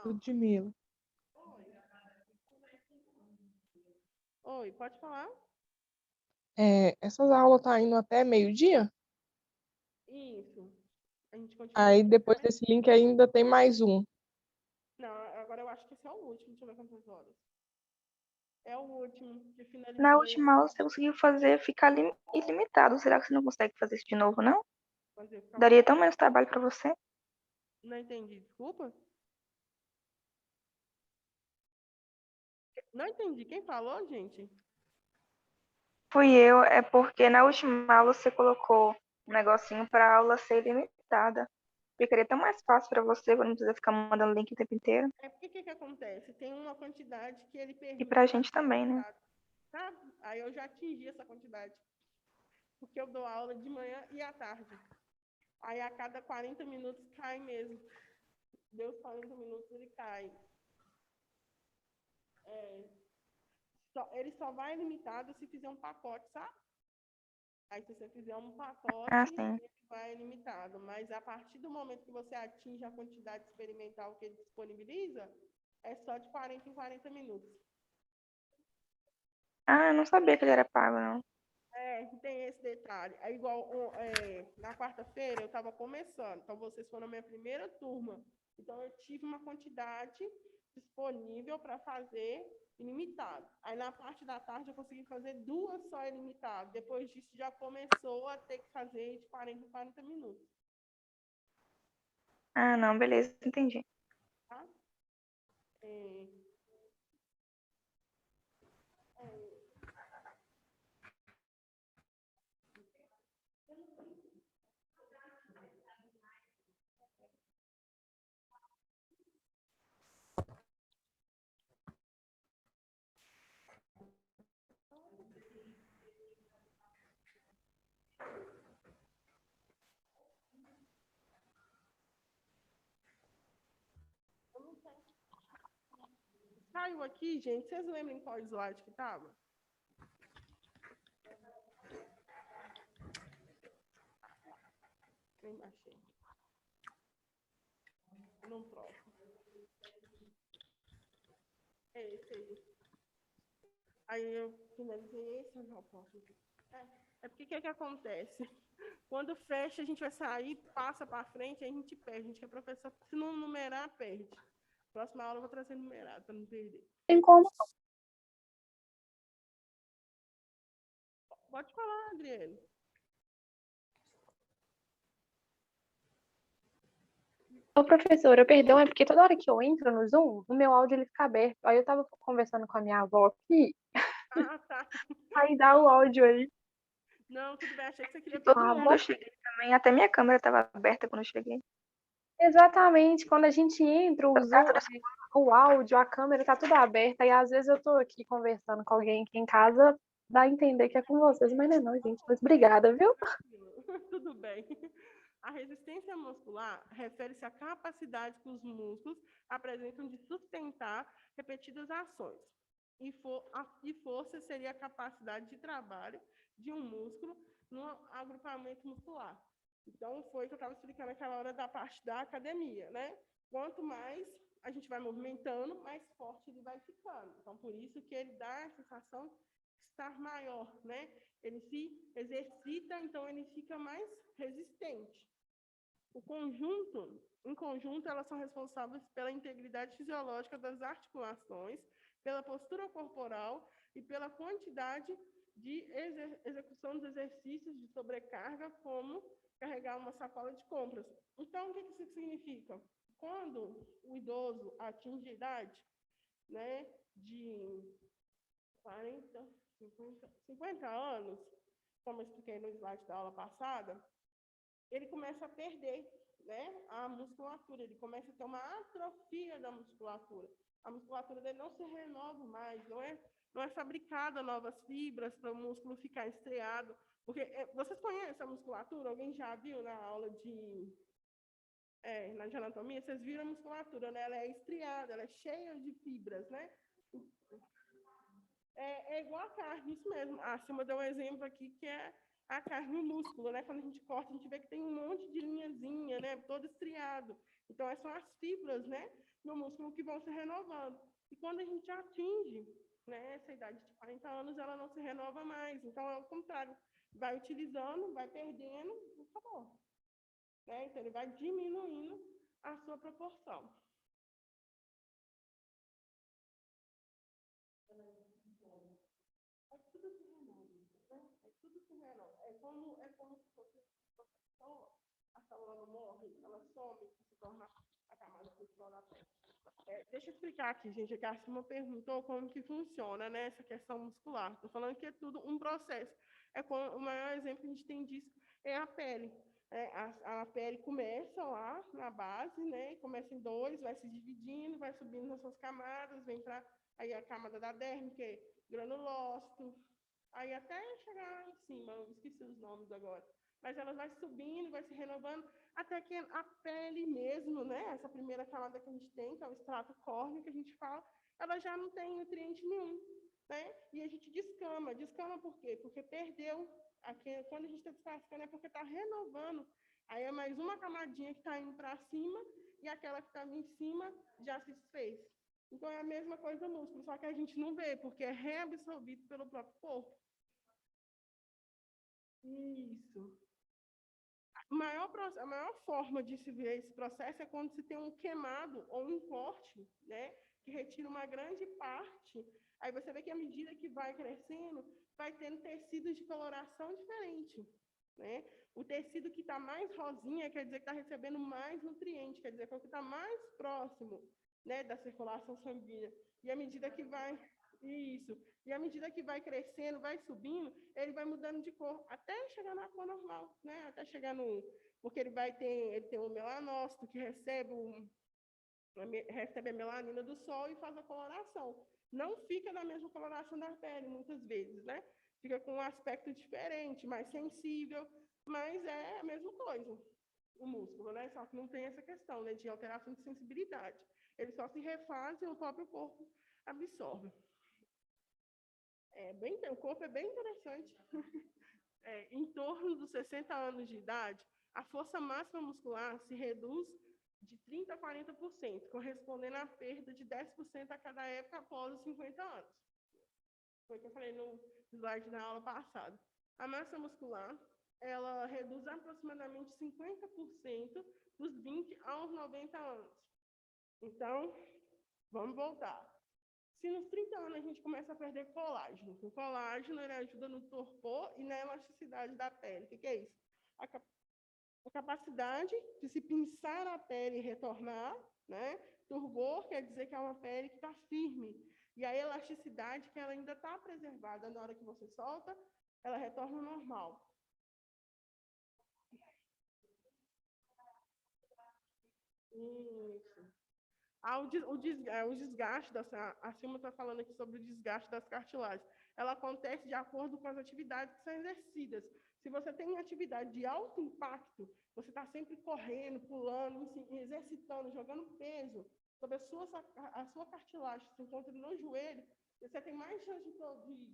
Ludmila. Oi, pode falar? Essas aulas tá indo até meio-dia? Isso. A gente continua. Aí depois desse link ainda tem mais um. Não, agora eu acho que esse é o último. Deixa eu ver quantas horas. É o último que finalizou. Na última aula você conseguiu fazer ficar ilimitado. Será que você não consegue fazer isso de novo, não? Daria tão menos trabalho para você. Não entendi, desculpa. Não entendi. Quem falou, gente? Fui eu, é porque na última aula você colocou um negocinho para a aula ser ilimitada. Ficaria tão mais fácil para você, não precisar ficar mandando link o tempo inteiro. É porque o que acontece? Tem uma quantidade que ele permite. E pra gente também, né? Tá? Aí eu já atingi essa quantidade. Porque eu dou aula de manhã e à tarde. Aí a cada 40 minutos cai mesmo. Deu 40 minutos, ele cai. Ele só vai limitado se fizer um pacote, sabe? Aí se você fizer um pacote, ele vai limitado. Mas a partir do momento que você atinge a quantidade experimental que ele disponibiliza, é só de 40 em 40 minutos. Ah, eu não sabia que ele era pago, não. Tem esse detalhe. É igual na quarta-feira eu estava começando, então vocês foram a minha primeira turma. Então eu tive uma quantidade disponível para fazer ilimitado. Aí na parte da tarde eu consegui fazer 2 só ilimitadas. Depois disso já começou a ter que fazer de 40 em 40 minutos. Ah, não, beleza, entendi. Tá? Caiu aqui, gente. Vocês lembram qual slide que estava? Nem achei. Não troco. É esse aí. Aí eu finalizei esse, não posso. Porque o que acontece? Quando fecha, a gente vai sair, passa para frente, aí a gente perde. A gente quer professor, se não numerar, perde. Próxima aula eu vou trazer numerado, para não perder. Tem como. Pode falar, Adriane. Ô, professora, perdão, é porque toda hora que eu entro no Zoom, o meu áudio ele fica aberto. Aí eu tava conversando com a minha avó aqui, Tá. aí dá o áudio aí. Não, tudo bem, achei que você queria Todo mundo, eu cheguei também, até minha câmera estava aberta quando eu cheguei. Exatamente, quando a gente entra, o Zoom, o áudio, a câmera tá tudo aberta, e às vezes eu tô aqui conversando com alguém aqui em casa, dá a entender que é com vocês, mas não é não, gente. Mas obrigada, viu? Tudo bem. A resistência muscular refere-se à capacidade que os músculos apresentam de sustentar repetidas ações. E força seria a capacidade de trabalho de um músculo no agrupamento muscular. Então, foi o que eu estava explicando naquela hora da parte da academia, né? Quanto mais a gente vai movimentando, mais forte ele vai ficando. Então, por isso que ele dá a sensação de estar maior, né? Ele se exercita, então ele fica mais resistente. Em conjunto, elas são responsáveis pela integridade fisiológica das articulações, pela postura corporal e pela quantidade de execução dos exercícios de sobrecarga, como carregar uma sacola de compras. Então, o que isso significa? Quando o idoso atinge a idade, né, de 40, 50 anos, como eu expliquei no slide da aula passada, ele começa a perder, né, a musculatura, ele começa a ter uma atrofia da musculatura. A musculatura dele não se renova mais, não é fabricada novas fibras para o músculo ficar estriado. Porque vocês conhecem a musculatura? Alguém já viu na aula de anatomia? Vocês viram a musculatura, né? Ela é estriada, ela é cheia de fibras, né? É igual a carne, isso mesmo. A Silma deu um exemplo aqui que é a carne e o músculo, né? Quando a gente corta, a gente vê que tem um monte de linhazinha, né? Todo estriado. Então, são as fibras, né, no músculo que vão se renovando. E quando a gente atinge, né, essa idade de 40 anos, ela não se renova mais. Então, é o contrário. Vai utilizando, vai perdendo, e acabou. Né? Então, ele vai diminuindo a sua proporção. É tudo se renova, né? É tudo se renova. É como se fosse a célula não morre, ela some e se torna a camada principal da pele. Deixa eu explicar aqui, gente, que a Cima perguntou como que funciona, né, essa questão muscular. Estou falando que é tudo um processo. O maior exemplo que a gente tem disso é a pele. A pele começa lá na base, né, começa em 2, vai se dividindo, vai subindo nas suas camadas, vem para aí a camada da derme, que é granulócito, aí até chegar lá em cima, eu esqueci os nomes agora. Mas ela vai subindo, vai se renovando, até que a pele mesmo, né, essa primeira camada que a gente tem, que é o extrato córneo que a gente fala, ela já não tem nutriente nenhum, né? E a gente descama. Descama por quê? Porque perdeu. Quando a gente está descascando é porque está renovando. Aí é mais uma camadinha que está indo para cima e aquela que estava em cima já se desfez. Então é a mesma coisa do músculo, só que a gente não vê, porque é reabsorvido pelo próprio corpo. Isso. A maior forma de se ver esse processo é quando se tem um queimado ou um corte, né, que retira uma grande parte. Aí você vê que à medida que vai crescendo, vai tendo tecidos de coloração diferente, né? O tecido que está mais rosinha quer dizer que está recebendo mais nutrientes, quer dizer que é o que está mais próximo, né, da circulação sanguínea. E à medida que vai... Isso. E à medida que vai crescendo, vai subindo, ele vai mudando de cor, até chegar na cor normal, né? Até chegar no... Porque ele tem um melanócito que recebe a melanina do sol e faz a coloração. Não fica na mesma coloração da pele, muitas vezes, né? Fica com um aspecto diferente, mais sensível, mas é a mesma coisa, o músculo, né? Só que não tem essa questão, né, de alteração de sensibilidade. Ele só se refaz e o próprio corpo absorve. O corpo é bem interessante. Em torno dos 60 anos de idade, a força máxima muscular se reduz de 30% a 40%, correspondendo à perda de 10% a cada época após os 50 anos. Foi o que eu falei no slide da aula passada. A massa muscular, ela reduz aproximadamente 50% dos 20 aos 90 anos. Então, vamos voltar. Se nos 30 anos a gente começa a perder colágeno, o colágeno ele ajuda no torpor e na elasticidade da pele. O que é isso? A capacidade de se pinçar a pele e retornar, né? Turgor quer dizer que é uma pele que está firme. E a elasticidade, que ela ainda está preservada na hora que você solta, ela retorna ao normal. Isso. O desgaste, a Silma está falando aqui sobre o desgaste das cartilagens. Ela acontece de acordo com as atividades que são exercidas. Se você tem atividade de alto impacto, você está sempre correndo, pulando, exercitando, jogando peso sobre a sua cartilagem, se encontra no joelho, você tem mais chance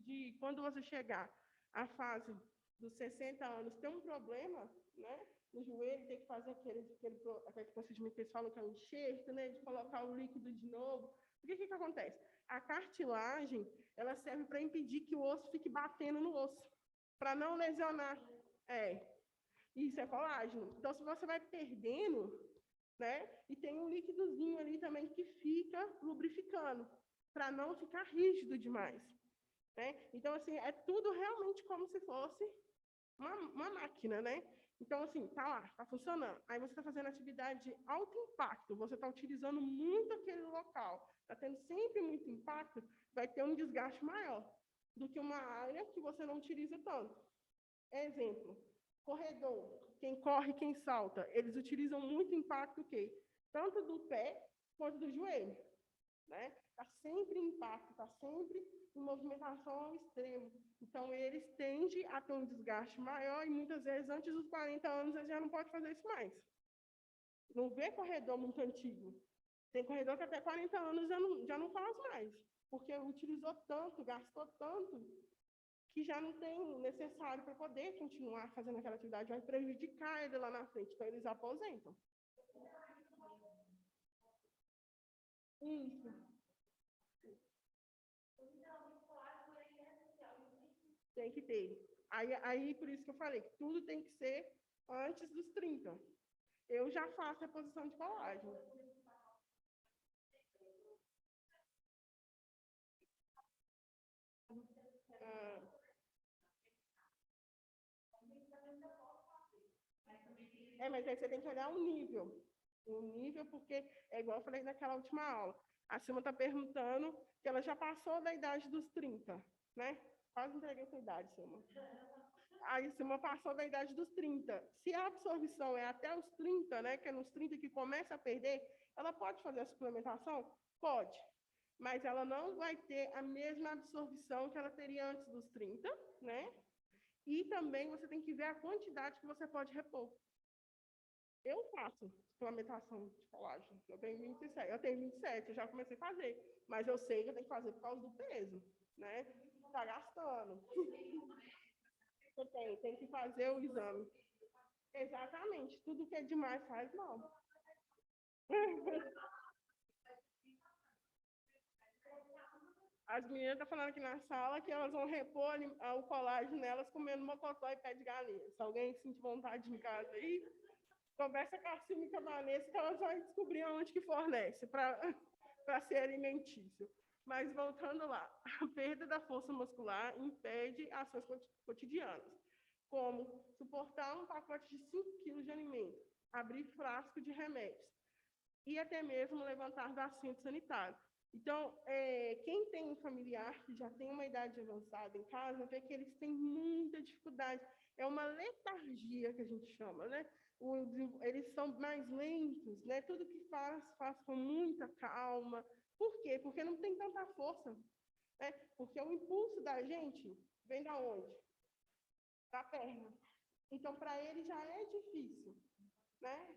de quando você chegar à fase dos 60 anos, ter um problema, né? No joelho, tem que fazer aquele procedimento que eles falam que é um enxerto, né, de colocar o líquido de novo. O que acontece? A cartilagem, ela serve para impedir que o osso fique batendo no osso, para não lesionar. Isso é colágeno. Então, se você vai perdendo, né, e tem um líquidozinho ali também que fica lubrificando, para não ficar rígido demais. Né? Então, assim, é tudo realmente como se fosse uma máquina, né? Então, assim, tá lá, tá funcionando. Aí você está fazendo atividade de alto impacto, você está utilizando muito aquele local, está tendo sempre muito impacto, vai ter um desgaste maior do que uma área que você não utiliza tanto. Exemplo, corredor, quem corre, quem salta, eles utilizam muito impacto o quê? Tanto do pé quanto do joelho. Né? Está sempre em impacto, está sempre em movimentação ao extremo. Então, eles tendem a ter um desgaste maior e, muitas vezes, antes dos 40 anos, eles já não podem fazer isso mais. Não vê corredor muito antigo. Tem corredor que até 40 anos já não faz mais, porque utilizou tanto, gastou tanto, que já não tem necessário para poder continuar fazendo aquela atividade, vai prejudicar ele lá na frente. Então, eles aposentam. Isso. Tem que ter. Aí, por isso que eu falei que tudo tem que ser antes dos 30. Eu já faço a reposição de colágeno. Ah, mas aí você tem que olhar o nível. O nível, porque é igual eu falei naquela última aula. A Silma está perguntando que ela já passou da idade dos 30, né? Quase entreguei essa idade, Silma. Aí a Silma passou da idade dos 30. Se a absorção é até os 30, né? Que é nos 30 que começa a perder, ela pode fazer a suplementação? Pode. Mas ela não vai ter a mesma absorção que ela teria antes dos 30, né? E também você tem que ver a quantidade que você pode repor. Eu faço suplementação de colágeno. Eu tenho 27, eu já comecei a fazer. Mas eu sei que eu tenho que fazer por causa do peso, né? Tá gastando. Você tem que fazer o exame. Exatamente. Tudo que é demais faz mal. As meninas estão falando aqui na sala que elas vão repor o colágeno nelas comendo mocotó e pé de galinha. Se alguém sentir vontade em casa aí, conversa com a Silvia e com a Vanessa que elas vão descobrir onde que fornece para ser alimentício. Mas voltando lá, a perda da força muscular impede ações cotidianas, como suportar um pacote de 5 quilos de alimento, abrir frasco de remédios e até mesmo levantar do assento sanitário. Então, quem tem um familiar que já tem uma idade avançada em casa, vê que eles têm muita dificuldade. É uma letargia que a gente chama, né? Eles são mais lentos, né? Tudo que faz com muita calma. Por quê? Porque não tem tanta força, né? Porque o impulso da gente vem da onde? Da perna. Então, para ele já é difícil, né?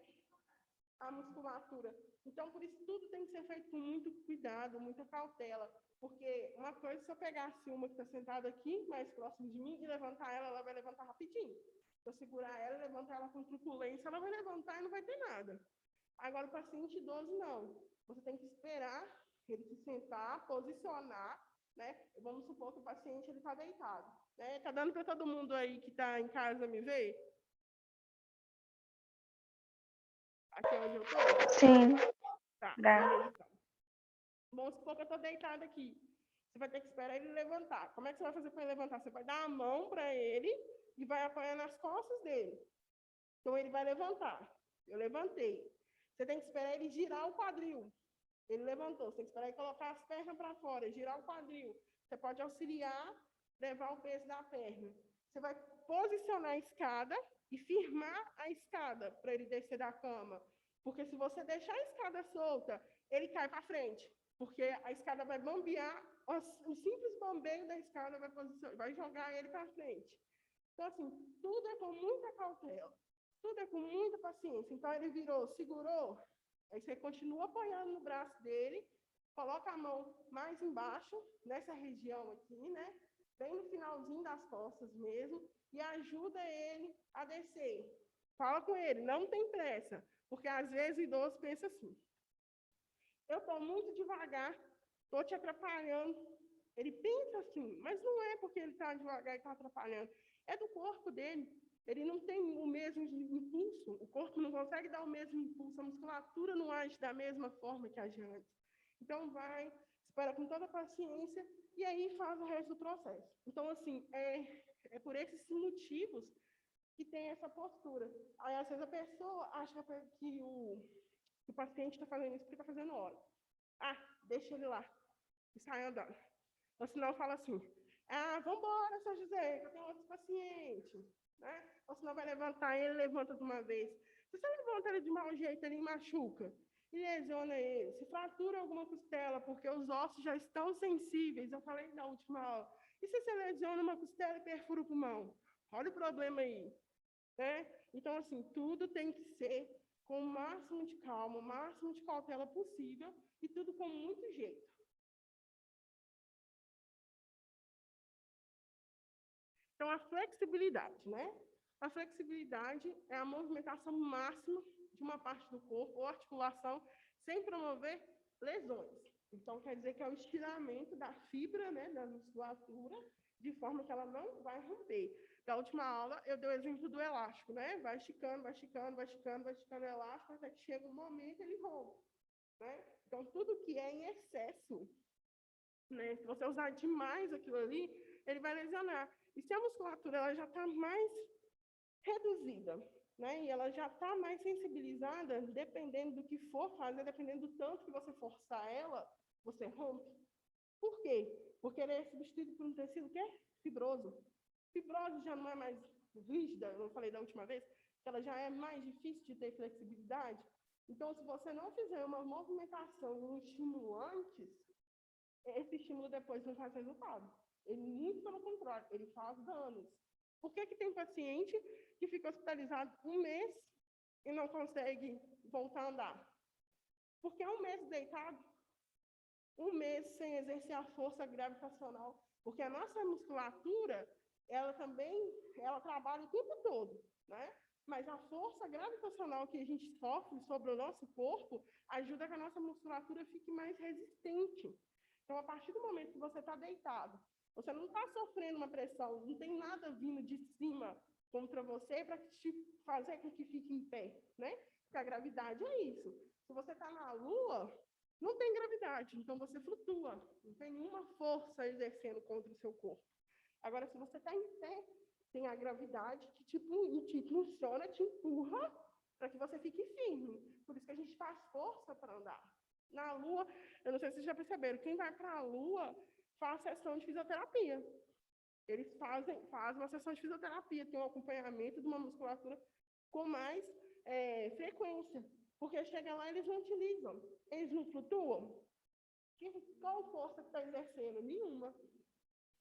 A musculatura. Então, por isso, tudo tem que ser feito com muito cuidado, muita cautela. Porque uma coisa, se eu pegasse uma que está sentada aqui, mais próximo de mim, e levantar ela, ela vai levantar rapidinho. Se eu segurar ela, levantar ela com truculência, ela vai levantar e não vai ter nada. Agora, o paciente idoso, não. Você tem que esperar ele se sentar, posicionar, né? Vamos supor que o paciente está deitado. Né? Tá dando para todo mundo aí que está em casa me ver? Aqui onde eu estou? Sim. Tá, Dá. beleza, então. Vamos supor que eu estou deitada aqui. Você vai ter que esperar ele levantar. Como é que você vai fazer para ele levantar? Você vai dar a mão para ele e vai apoiar nas costas dele. Então, ele vai levantar. Eu levantei. Você tem que esperar ele girar o quadril. Ele levantou. Você tem que esperar ele colocar as pernas para fora, girar o quadril. Você pode auxiliar, levar o peso da perna. Você vai posicionar a escada e firmar a escada para ele descer da cama. Porque se você deixar a escada solta, ele cai para frente. Porque a escada vai bambear, o simples bambeio da escada vai jogar ele para frente. Então, assim, tudo é com muita cautela. Tudo é com muita paciência. Então, ele virou, segurou, aí você continua apoiando no braço dele, coloca a mão mais embaixo, nessa região aqui, né? Bem no finalzinho das costas mesmo, e ajuda ele a descer. Fala com ele, não tem pressa, porque às vezes o idoso pensa assim, eu estou muito devagar, estou te atrapalhando. Ele pensa assim, mas não é porque ele está devagar e está atrapalhando, é do corpo dele. Ele não tem o mesmo impulso, o corpo não consegue dar o mesmo impulso, a musculatura não age da mesma forma que age antes. Então, vai, espera com toda a paciência e aí faz o resto do processo. Então, assim, é por esses motivos que tem essa postura. Aí, às vezes, a pessoa acha que o paciente está fazendo isso porque está fazendo hora. Ah, deixa ele lá e sai andando. Ou senão fala assim, vamos embora, São José, que eu tenho outros pacientes. Né? Ou senão vai levantar, ele levanta de uma vez. Se você levanta ele de mau jeito, ele machuca e lesiona ele. Se fratura alguma costela, porque os ossos já estão sensíveis, eu falei na última aula. E se você lesiona uma costela e perfura o pulmão? Olha o problema aí. Né? Então, assim, tudo tem que ser com o máximo de calma, o máximo de cautela possível e tudo com muito jeito. Então, a flexibilidade, né? A flexibilidade é a movimentação máxima de uma parte do corpo ou articulação sem promover lesões. Então, quer dizer que é o estiramento da fibra, né, da musculatura, de forma que ela não vai romper. Na última aula, eu dei o exemplo do elástico, né? Vai esticando, vai esticando, vai esticando, vai esticando o elástico, até que chega um momento ele rompe, né? Então, tudo que é em excesso, né? Se você usar demais aquilo ali, ele vai lesionar. E se a musculatura ela já está mais reduzida, né? E ela já está mais sensibilizada, dependendo do que for fazer, dependendo do tanto que você forçar ela, você rompe. Por quê? Porque ele é substituído por um tecido que é fibroso. Fibrose já não é mais rígida, eu não falei da última vez, que ela já é mais difícil de ter flexibilidade. Então, se você não fizer uma movimentação, um estímulo antes, esse estímulo depois não faz resultado. Ele, muito pelo contrário, ele faz danos. Por que tem paciente que fica hospitalizado um mês e não consegue voltar a andar? Porque é um mês deitado, um mês sem exercer a força gravitacional, porque a nossa musculatura, ela também, ela trabalha o tempo todo, né? Mas a força gravitacional que a gente sofre sobre o nosso corpo ajuda que a nossa musculatura fique mais resistente. Então, a partir do momento que você está deitado, você não está sofrendo uma pressão, não tem nada vindo de cima contra você para te fazer com que fique em pé, né? Porque a gravidade é isso. Se você está na Lua, não tem gravidade, então você flutua, não tem nenhuma força exercendo contra o seu corpo. Agora, se você está em pé, tem a gravidade que te impulsiona, te empurra para que você fique firme. Por isso que a gente faz força para andar. Na Lua, eu não sei se vocês já perceberam, quem vai para a Lua faz sessão de fisioterapia. Eles fazem uma sessão de fisioterapia, tem um acompanhamento de uma musculatura com mais frequência. Porque chega lá, eles não utilizam. Eles não flutuam. Qual força que está exercendo? Nenhuma.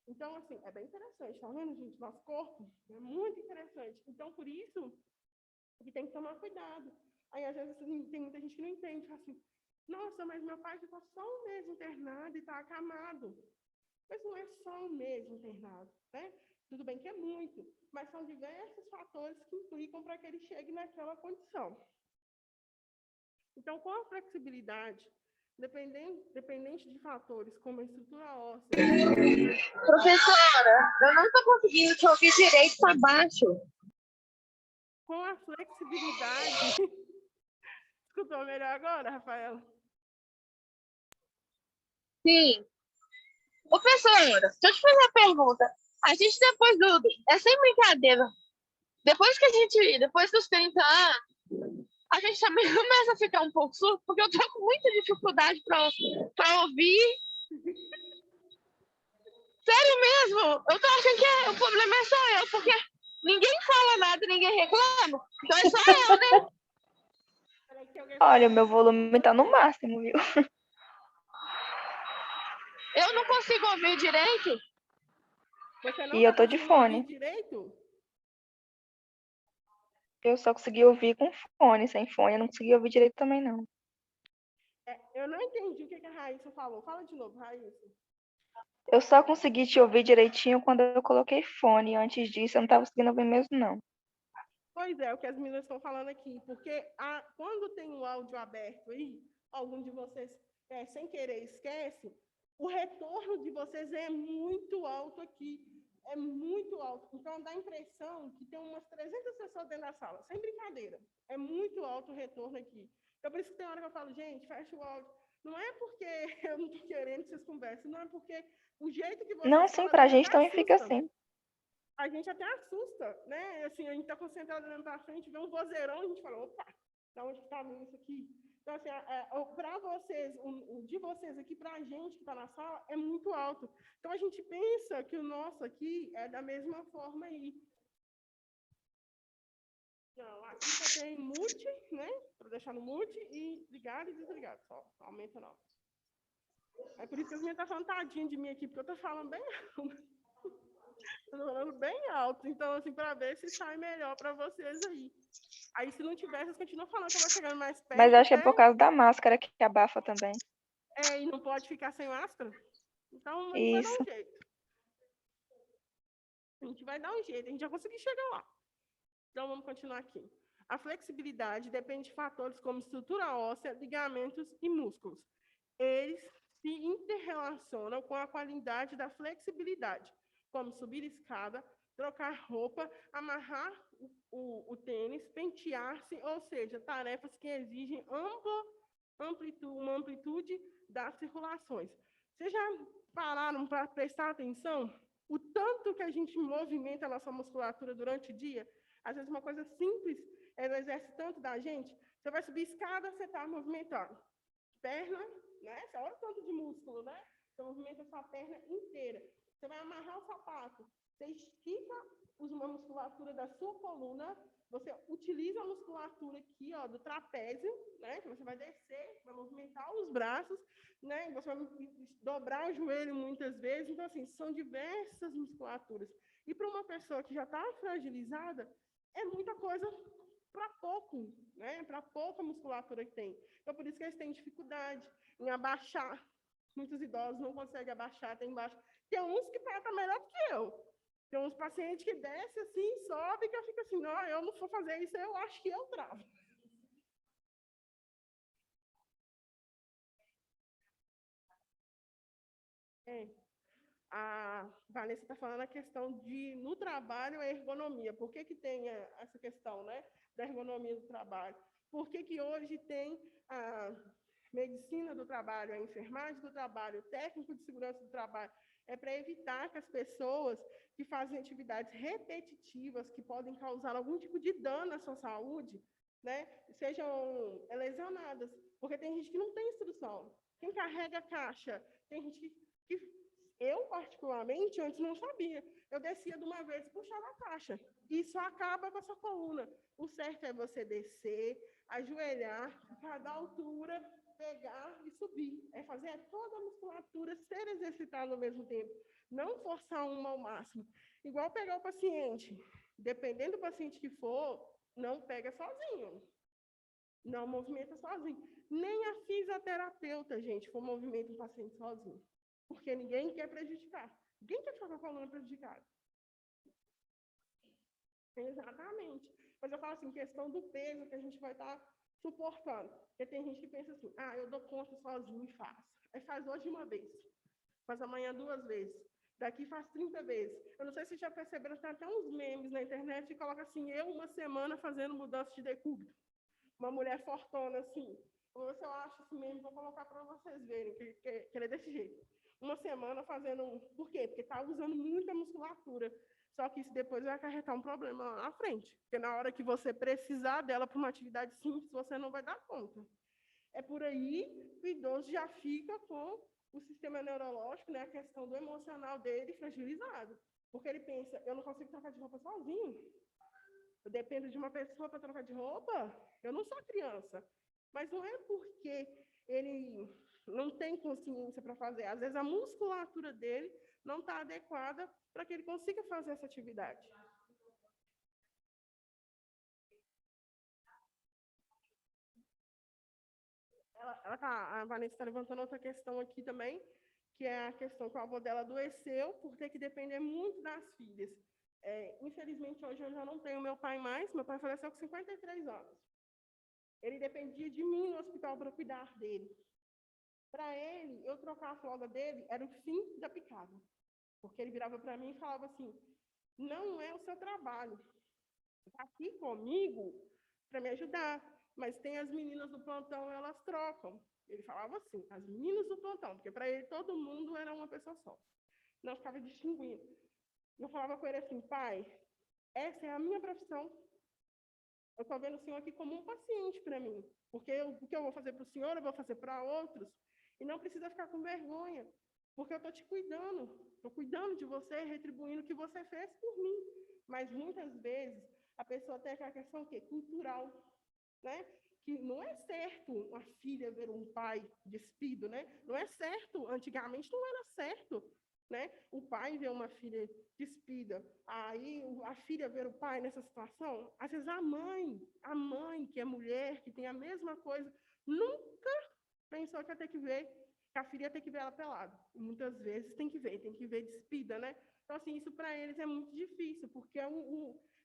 Então, assim, é bem interessante, tá vendo, gente? Nosso corpo é muito interessante. Então, por isso, que tem que tomar cuidado. Aí, às vezes, tem muita gente que não entende, fala assim, nossa, mas meu pai ficou só um mês internado e está acamado. Mas não é só um mês internado, né? Tudo bem que é muito, mas são diversos fatores que implicam para que ele chegue naquela condição. Então, com a flexibilidade, dependente de fatores como a estrutura óssea... Professora, eu não estou conseguindo te ouvir direito, tá baixo. Com a flexibilidade... Escutou melhor agora, Rafaela? Sim. Professora, deixa eu te fazer uma pergunta. A gente depois é sem brincadeira. Depois dos 30 anos, a gente também começa a ficar um pouco surdo, porque eu tô com muita dificuldade para ouvir. Sério mesmo, eu tô achando que o problema é só eu, porque ninguém fala nada, ninguém reclama. Então é só eu, né? Olha, o meu volume tá no máximo, viu? Eu não consigo ouvir direito. Você não E eu tô de fone. Direito? Eu só consegui ouvir com fone, sem fone eu não consegui ouvir direito também, não. Eu não entendi o que a Raíssa falou. Fala de novo, Raíssa. Eu só consegui te ouvir direitinho quando eu coloquei fone. Antes disso, eu não tava conseguindo ouvir mesmo, não. Pois é, o que as meninas estão falando aqui. Porque quando tem um áudio aberto aí, algum de vocês, sem querer, esquece, o retorno de vocês é muito alto aqui. É muito alto. Então, dá a impressão que tem umas 300 pessoas dentro da sala. Sem brincadeira. É muito alto o retorno aqui. Então, por isso que tem hora que eu falo, gente, fecha o áudio. Não é porque eu não estou querendo que vocês conversem, não é porque o jeito que vocês Não, sim, pra gente também fica assim. A gente até assusta, né? Assim, a gente está concentrado olhando para frente, vê um vozeirão, a gente fala, opa, da onde está vindo isso aqui? Então, assim, para vocês, o de vocês aqui, para a gente que está na sala, é muito alto. Então, a gente pensa que o nosso aqui é da mesma forma aí. Então, aqui só tem mute, né? Para deixar no mute e ligado e desligado. Só aumenta não. É por isso que as minhas estão falando tadinho de mim aqui, porque eu estou falando bem alto. Estou falando bem alto. Então, assim, para ver se sai melhor para vocês aí. Aí, se não tiver, vocês continuam falando que eu vou chegando mais perto. Mas acho que é por causa da máscara que abafa também. E não pode ficar sem máscara? Então, a gente vai dar um jeito. A gente vai dar um jeito, a gente já conseguiu chegar lá. Então, vamos continuar aqui. A flexibilidade depende de fatores como estrutura óssea, ligamentos e músculos. eles se interrelacionam com a qualidade da flexibilidade, como subir escada, trocar roupa, amarrar o tênis, pentear-se, ou seja, tarefas que exigem uma amplitude das circulações. Vocês já pararam para prestar atenção o tanto que a gente movimenta a nossa musculatura durante o dia? Às vezes uma coisa simples, ela exerce tanto da gente. Você vai subir escada, você está movimentando. Perna, né? Você olha o tanto de músculo, né? Você movimenta a sua perna inteira. Você vai amarrar o sapato. Você estica uma musculatura da sua coluna. Você utiliza a musculatura aqui, ó, do trapézio, né? Que você vai descer, vai movimentar os braços, né? Você vai dobrar o joelho muitas vezes. Então, assim, são diversas musculaturas. E para uma pessoa que já está fragilizada, é muita coisa para pouco, né? Para pouca musculatura que tem. Então, por isso que eles têm dificuldade em abaixar. Muitos idosos não conseguem abaixar, tem embaixo. Tem uns que tratam melhor do que eu. Tem uns pacientes que descem assim, sobe, que eu fico assim, não, eu não vou fazer isso, eu acho que eu travo. É. A Vanessa está falando a questão de, no trabalho, a ergonomia. Por que tem essa questão, né, da ergonomia do trabalho? Por que hoje tem a medicina do trabalho, a enfermagem do trabalho, o técnico de segurança do trabalho? É para evitar que as pessoas que fazem atividades repetitivas, que podem causar algum tipo de dano à sua saúde, né, sejam lesionadas. Porque tem gente que não tem instrução. Quem carrega a caixa? Tem gente que eu, particularmente, antes não sabia. Eu descia de uma vez e puxava a caixa. Isso acaba com a sua coluna. O certo é você descer, ajoelhar, cada altura, pegar e subir. É fazer toda a musculatura ser exercitada ao mesmo tempo. Não forçar uma ao máximo. Igual pegar o paciente. Dependendo do paciente que for, não pega sozinho. Não movimenta sozinho. Nem a fisioterapeuta, gente, for movimenta um paciente sozinho. Porque ninguém quer prejudicar. Ninguém quer ficar com a coluna prejudicada. Exatamente. Mas eu falo assim, questão do peso que a gente vai estar suportando. Porque tem gente que pensa assim, eu dou conta sozinho e faço. Aí faz hoje uma vez. Faz amanhã 2 vezes. Daqui faz 30 vezes. Eu não sei se vocês já perceberam, tem até uns memes na internet que coloca assim, eu uma semana fazendo mudança de decúbito. Uma mulher fortona assim. Vou ver se eu acho esse meme, vou colocar para vocês verem, que ele é desse jeito. Uma semana fazendo... Por quê? Porque está usando muita musculatura. Só que isso depois vai acarretar um problema lá na frente. Porque na hora que você precisar dela para uma atividade simples, você não vai dar conta. É por aí que o idoso já fica com o sistema neurológico, né, a questão do emocional dele fragilizado. Porque ele pensa, eu não consigo trocar de roupa sozinho. Eu dependo de uma pessoa para trocar de roupa. Eu não sou criança. Mas não é porque ele não tem consciência para fazer. Às vezes a musculatura dele não está adequada para que ele consiga fazer essa atividade. A Vanessa está levantando outra questão aqui também, que é a questão que o avô dela adoeceu por ter que depender muito das filhas. Infelizmente, hoje eu já não tenho meu pai mais. Meu pai faleceu com 53 anos. Ele dependia de mim no hospital para cuidar dele. Para ele, eu trocar a fralda dele era o fim da picada. Porque ele virava para mim e falava assim, não é o seu trabalho. Você está aqui comigo para me ajudar. Mas tem as meninas do plantão, elas trocam. Ele falava assim, as meninas do plantão, porque para ele todo mundo era uma pessoa só. Não ficava distinguindo. Eu falava com ele assim, pai, essa é a minha profissão. Eu estou vendo o senhor aqui como um paciente para mim. Porque o que eu vou fazer para o senhor, eu vou fazer para outros. E não precisa ficar com vergonha. Porque eu estou te cuidando. Estou cuidando de você, retribuindo o que você fez por mim. Mas muitas vezes a pessoa tem aquela questão o quê? Cultural. Né? Que não é certo uma filha ver um pai despido, né? Não é certo, antigamente não era certo, né? O pai ver uma filha despida, aí a filha ver o pai nessa situação, às vezes a mãe que é mulher, que tem a mesma coisa, nunca pensou que ia ter que ver, que a filha ia ter que ver ela pelada. E muitas vezes tem que ver despida, né? Então, assim, isso para eles é muito difícil, porque é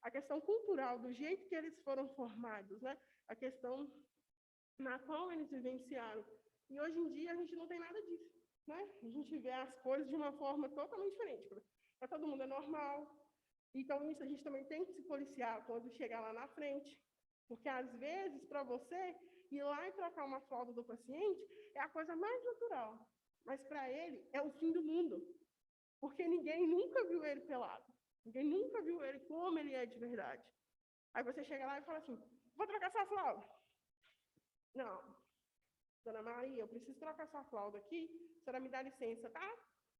a questão cultural, do jeito que eles foram formados, né? A questão na qual eles vivenciaram. E hoje em dia a gente não tem nada disso, né? A gente vê as coisas de uma forma totalmente diferente. Para todo mundo é normal. Então, isso a gente também tem que se policiar quando chegar lá na frente. Porque, às vezes, para você ir lá e trocar uma fralda do paciente é a coisa mais natural. Mas, para ele, é o fim do mundo. Porque ninguém nunca viu ele pelado. Ninguém nunca viu ele como ele é de verdade. Aí você chega lá e fala assim, vou trocar sua fralda. Não. Dona Maria, eu preciso trocar sua fralda aqui, a senhora me dá licença, tá?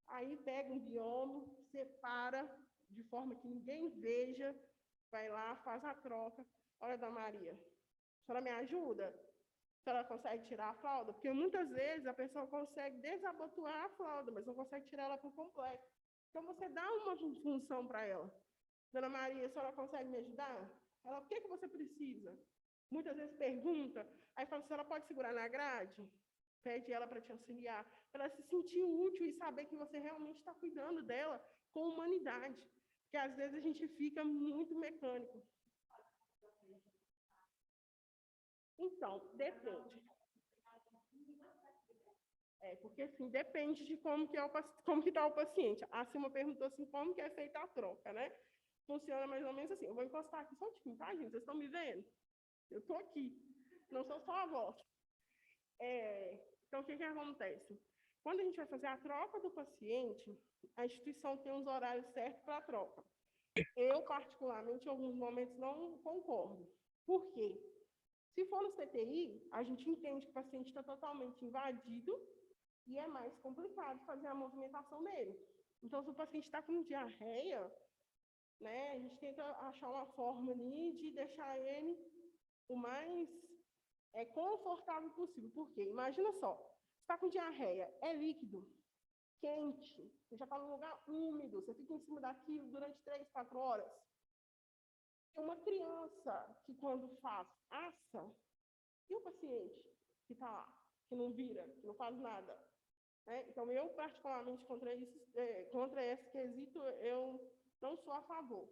Aí pega um biomo, separa de forma que ninguém veja, vai lá, faz a troca. Olha, Dona Maria, a senhora me ajuda? A senhora consegue tirar a fralda? Porque muitas vezes a pessoa consegue desabotoar a fralda, mas não consegue tirar ela por completo. Então você dá uma função para ela. Dona Maria, a senhora consegue me ajudar? Ela, o que você precisa? Muitas vezes pergunta, aí fala, a senhora pode segurar na grade? Pede ela para te auxiliar, para ela se sentir útil e saber que você realmente está cuidando dela com humanidade. Porque às vezes a gente fica muito mecânico. Então, depende. Porque assim, depende de como que está o paciente. A Silma perguntou assim, como que é feita a troca, né? Funciona mais ou menos assim. Eu vou encostar aqui só um pouquinho, tá, gente? Vocês estão me vendo? Eu estou aqui. Não sou só a voz. Então, o que acontece? Quando a gente vai fazer a troca do paciente, a instituição tem uns horários certos para a troca. Eu, particularmente, em alguns momentos não concordo. Por quê? Se for no CTI, a gente entende que o paciente está totalmente invadido e é mais complicado fazer a movimentação dele. Então, se o paciente está com diarreia, né, a gente tenta achar uma forma ali de deixar ele o mais confortável possível. Por quê? Imagina só, você está com diarreia, é líquido, quente, você já está num lugar úmido, você fica em cima daquilo durante 3, 4 horas. Uma criança que quando faz assa, e o paciente que está lá, que não vira, que não faz nada? Então, eu particularmente contra esse quesito, eu não sou a favor.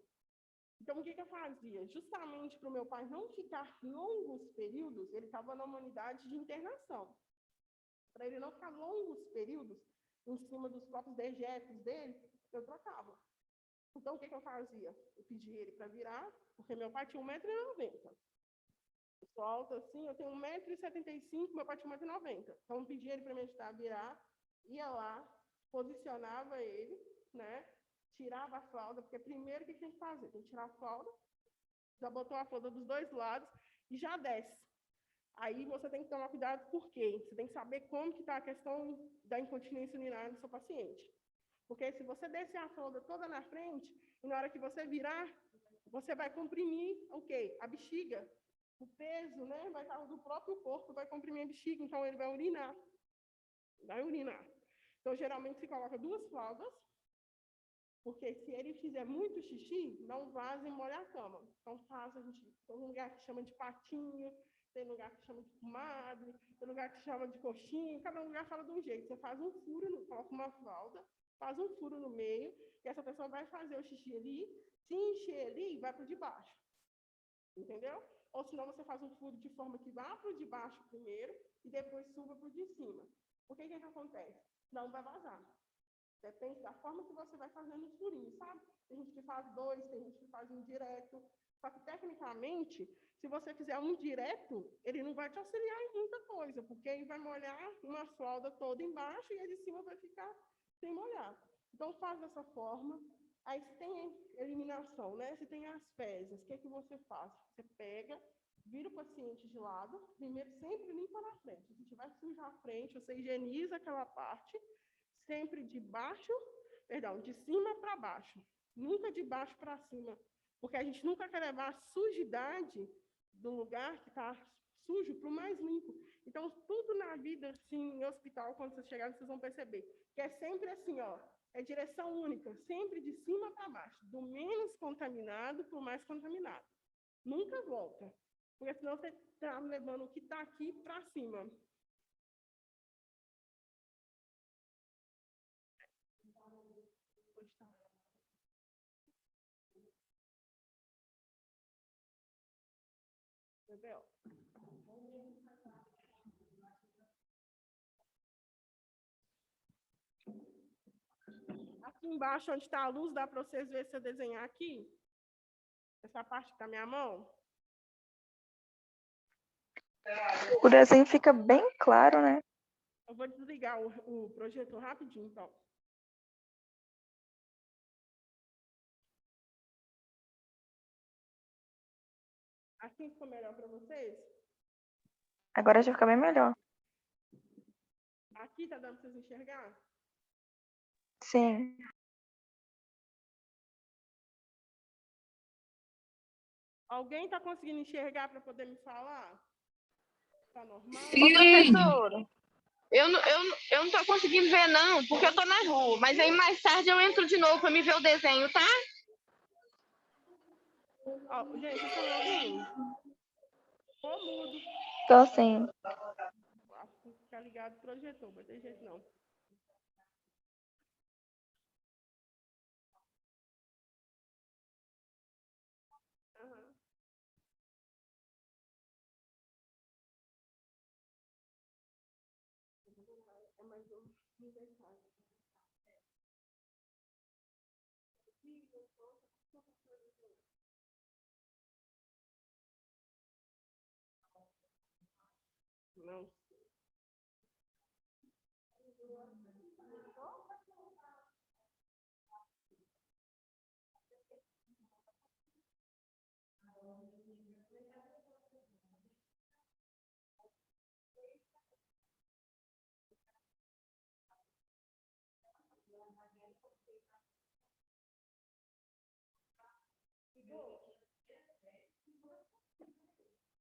Então, o que eu fazia? Justamente para o meu pai não ficar longos períodos, ele estava numa unidade de internação. Para ele não ficar longos períodos em cima dos próprios dejetos dele, eu trocava. Então, o que eu fazia? Eu pedi ele para virar, porque meu pai tinha 1,90 m. Eu sou alta assim, eu tenho 1,75 m, meu pai tinha 1,90 m. Então, eu pedi ele para me ajudar a virar, ia lá, posicionava ele, né? Tirava a fralda, porque primeiro o que tem que fazer? Tem que tirar a fralda, já botou a fralda dos dois lados e já desce. Aí você tem que tomar cuidado, por quê? Você tem que saber como que está a questão da incontinência urinária do seu paciente. Porque se você descer a fralda toda na frente, e na hora que você virar, você vai comprimir o quê? A bexiga. O peso, né, vai estar do próprio corpo, vai comprimir a bexiga, então ele vai urinar. Vai urinar. Então, geralmente, se coloca 2 fraldas, porque se ele fizer muito xixi, não vaza e molha a cama. Então, a gente tem um lugar que chama de patinho, tem lugar que chama de comadre, tem lugar que chama de coxinha, cada lugar fala de um jeito. Você faz um furo, coloca uma fralda, faz um furo no meio, e essa pessoa vai fazer o xixi ali, se encher ali, vai para o de baixo. Entendeu? Ou senão você faz um furo de forma que vá para o de baixo primeiro e depois suba para o de cima. O que acontece? Não vai vazar. Depende da forma que você vai fazendo os furinhos, sabe? Tem gente que faz 2, tem gente que faz um direto. Só que, tecnicamente, se você fizer um direto, ele não vai te auxiliar em muita coisa, porque ele vai molhar uma fralda toda embaixo e a de cima vai ficar sem molhar. Então, faz dessa forma. Aí, se tem eliminação, né? Se tem as fezes, o que você faz? Você pega, vira o paciente de lado, primeiro sempre limpa na frente. Se tiver sujo à frente, você higieniza aquela parte, sempre de cima para baixo, nunca de baixo para cima, porque a gente nunca quer levar a sujidade do lugar que está sujo para o mais limpo. Então, tudo na vida, assim, em hospital, quando vocês chegarem, vocês vão perceber que é sempre assim, ó, é direção única, sempre de cima para baixo, do menos contaminado para o mais contaminado. Nunca volta, porque senão você está levando o que está aqui para cima. Entendeu? Aqui embaixo, onde está a luz, dá para vocês verem se eu desenhar aqui? Essa parte que está minha mão? O desenho fica bem claro, né? Eu vou desligar o projetor rapidinho, então. Assim ficou melhor para vocês? Agora já fica bem melhor. Aqui tá dando para vocês enxergar? Sim. Alguém está conseguindo enxergar para poder me falar? Tá normal? Ô, professora, eu não tô conseguindo ver, não, porque eu tô na rua. Mas aí mais tarde eu entro de novo para me ver o desenho, tá? Ó, gente, vocês estão me ouvindo? Tô mudo. Então, assim, Acho que tem que ficar ligado o projetor, mas tem jeito não. Aham. É mais um aniversário. Não.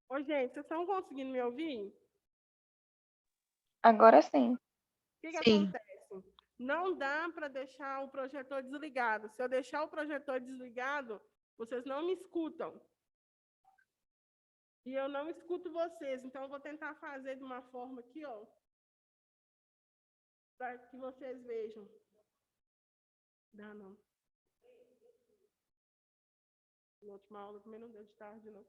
Ô, gente, vocês estão conseguindo me ouvir? agora sim. O que acontece? Não dá para deixar o projetor desligado. Se eu deixar o projetor desligado, vocês não me escutam. E eu não escuto vocês. Então, eu vou tentar fazer de uma forma aqui, ó, para que vocês vejam. Dá não. Na última aula também não deu de tarde, não.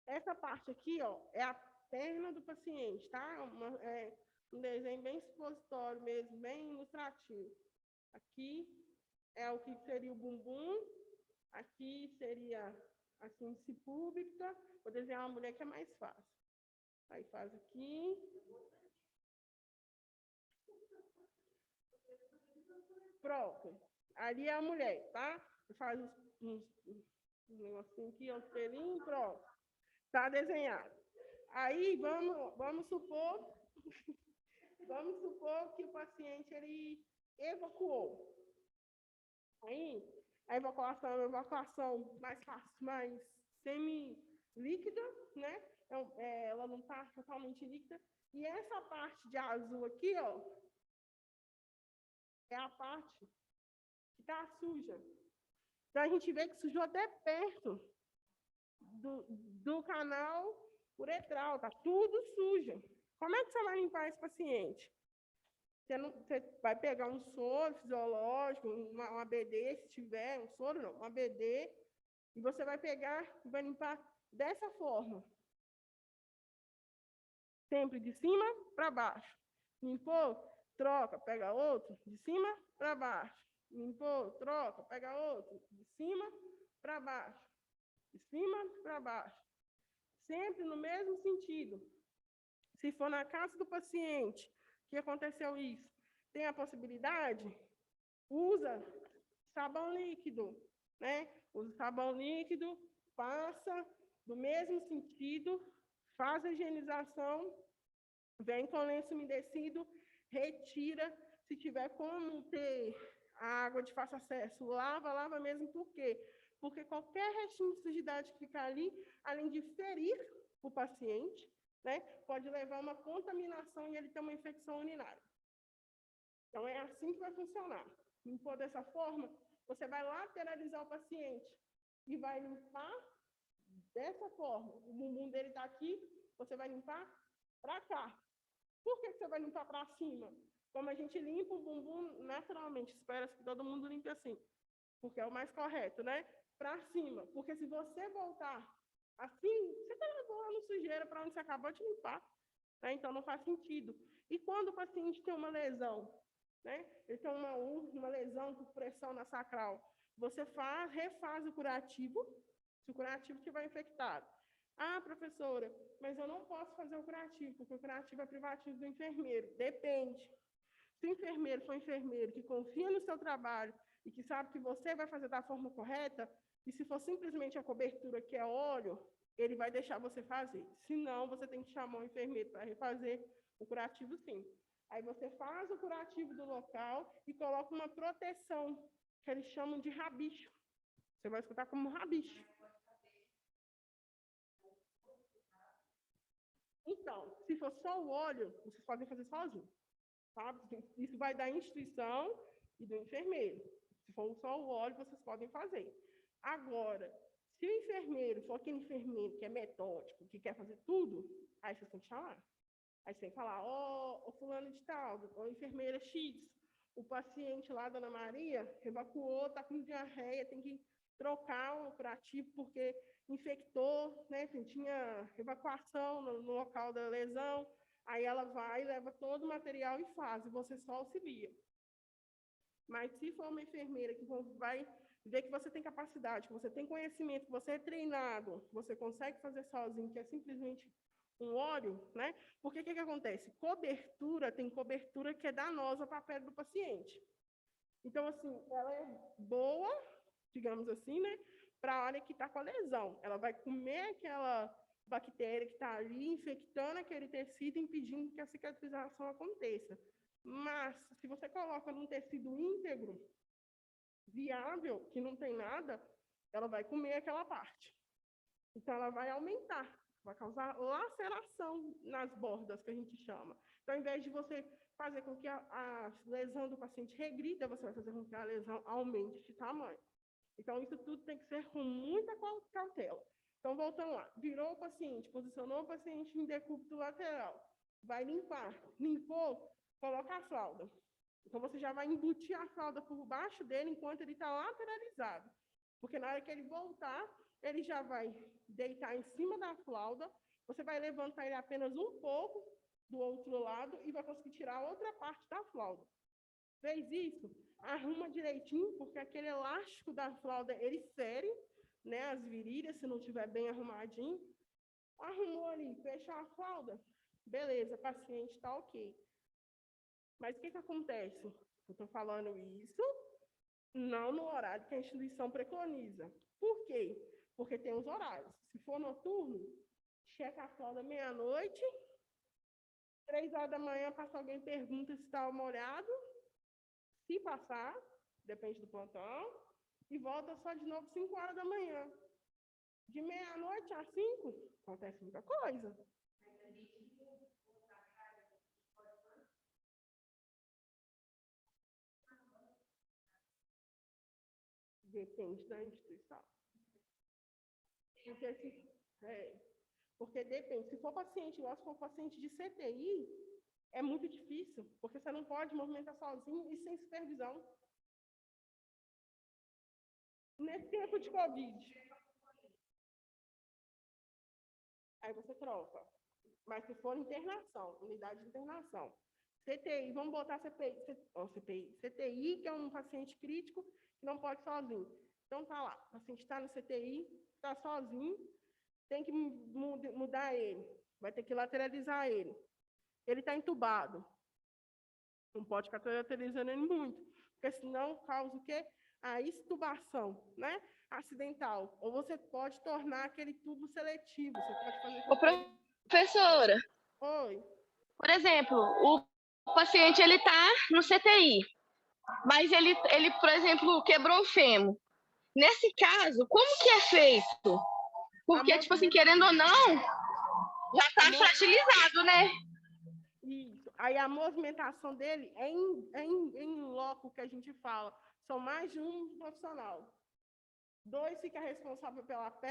Essa parte aqui, ó, é a perna do paciente, tá? É um desenho bem expositório mesmo, bem ilustrativo. Aqui é o que seria o bumbum. Aqui seria a síntese pública. Vou desenhar uma mulher que é mais fácil. Aí faz aqui. Pronto. Ali é a mulher, tá? Faz uns negocinhos aqui, uns pelinhos, pronto. Tá desenhado. Aí vamos supor que o paciente ele evacuou. Aí a evacuação é uma evacuação mais fácil, mais semi-líquida, né? Ela não está totalmente líquida. E essa parte de azul aqui, ó, é a parte que está suja. Então a gente vê que sujou até perto do canal uretral, tá tudo sujo. Como é que você vai limpar esse paciente? Você vai pegar um soro fisiológico, um ABD, se tiver, um soro não, um ABD, e você vai pegar e vai limpar dessa forma. Sempre de cima para baixo. Limpou, troca, pega outro, de cima para baixo. Limpou, troca, pega outro, de cima para baixo. De cima para baixo. Sempre no mesmo sentido. Se for na casa do paciente que aconteceu isso, tem a possibilidade, usa sabão líquido, né? Usa sabão líquido, passa do mesmo sentido, faz a higienização, vem com lenço umedecido, retira, se tiver como ter a água de fácil acesso, lava mesmo, por quê? Porque qualquer restinho de sujidade que ficar ali, além de ferir o paciente, né, pode levar a uma contaminação e ele ter uma infecção urinária. Então, é assim que vai funcionar. Limpou dessa forma, você vai lateralizar o paciente e vai limpar dessa forma. O bumbum dele está aqui, você vai limpar para cá. Por que você vai limpar para cima? Como a gente limpa o bumbum naturalmente, espera que todo mundo limpe assim, porque é o mais correto, né? Para cima, porque se você voltar assim, você está levando sujeira para onde você acabou de limpar. né? Então, não faz sentido. E quando o paciente tem uma lesão, né? Ele tem uma lesão por pressão na sacral, você refaz o curativo, se o curativo estiver infectado. Ah, professora, mas eu não posso fazer o curativo, porque o curativo é privativo do enfermeiro. Depende. Se o enfermeiro for um enfermeiro que confia no seu trabalho e que sabe que você vai fazer da forma correta, e se for simplesmente a cobertura que é óleo, ele vai deixar você fazer. Se não, você tem que chamar o enfermeiro para refazer o curativo, sim. Aí você faz o curativo do local e coloca uma proteção, que eles chamam de rabicho. Você vai escutar como rabicho. Então, se for só o óleo, vocês podem fazer sozinho, sabe? Isso vai dar instrução e do enfermeiro. Se for só o óleo, vocês podem fazer. Agora, se o enfermeiro for aquele enfermeiro que é metódico, que quer fazer tudo, aí vocês têm que chamar. Aí você tem que falar, ó, fulano de tal, ó, enfermeira X, o paciente lá, Dona Maria, evacuou, está com diarreia, tem que trocar o curativo porque infectou, né? Tinha evacuação no local da lesão. Aí ela vai, leva todo o material e faz, e você só auxilia. Mas se for uma enfermeira que vai ver que você tem capacidade, que você tem conhecimento, que você é treinado, que você consegue fazer sozinho, que é simplesmente um óleo, né? Porque o que acontece? Cobertura, tem cobertura que é danosa para a pele do paciente. Então, assim, ela é boa, digamos assim, né? Para a área que está com a lesão. Ela vai comer aquela bactéria que está ali, infectando aquele tecido, impedindo que a cicatrização aconteça. Mas, se você coloca num tecido íntegro, viável, que não tem nada, ela vai comer aquela parte. Então, ela vai aumentar, vai causar laceração nas bordas, que a gente chama. Então, ao invés de você fazer com que a lesão do paciente regrida, você vai fazer com que a lesão aumente de tamanho. Então, isso tudo tem que ser com muita cautela. Então, voltando lá, virou o paciente, posicionou o paciente em decúbito lateral, vai limpar, limpou, coloca a fralda. Então, você já vai embutir a fralda por baixo dele enquanto ele está lateralizado. Porque na hora que ele voltar, ele já vai deitar em cima da fralda, você vai levantar ele apenas um pouco do outro lado e vai conseguir tirar a outra parte da fralda. Fez isso? Arruma direitinho, porque aquele elástico da fralda, ele fere, né, as virilhas, se não estiver bem arrumadinho. Arrumou ali, fechou a fralda, beleza, paciente está ok. Mas o que acontece? Eu estou falando isso não no horário que a instituição preconiza. Por quê? Porque tem os horários. Se for noturno, checa a fralda meia-noite, 3 horas da manhã, passa alguém e pergunta se está molhado. Se passar, depende do plantão, e volta só de novo 5 horas da manhã. De meia-noite às 5, acontece muita coisa. Depende da instituição. Porque depende. Se for paciente, igual se for paciente de CTI, é muito difícil, porque você não pode movimentar sozinho e sem supervisão. Nesse tempo de Covid. Aí você troca. Mas se for internação, unidade de internação. CTI, vamos botar CTI, que é um paciente crítico que não pode sozinho. Então tá lá, o paciente está no CTI, está sozinho, tem que mudar ele, vai ter que lateralizar ele. Ele está entubado. Não pode ficar lateralizando ele muito, porque senão causa o quê? A extubação, né? Acidental. Ou você pode tornar aquele tubo seletivo. Você pode fazer com professora. Oi. Por exemplo, o paciente ele tá no CTI, mas ele, por exemplo, quebrou o fêmur. Nesse caso, como que é feito? Porque, tipo assim, querendo ou não, já tá fragilizado, né? Isso. Aí a movimentação dele é em loco que a gente fala. São mais de um profissional. 2 fica responsável pela pele.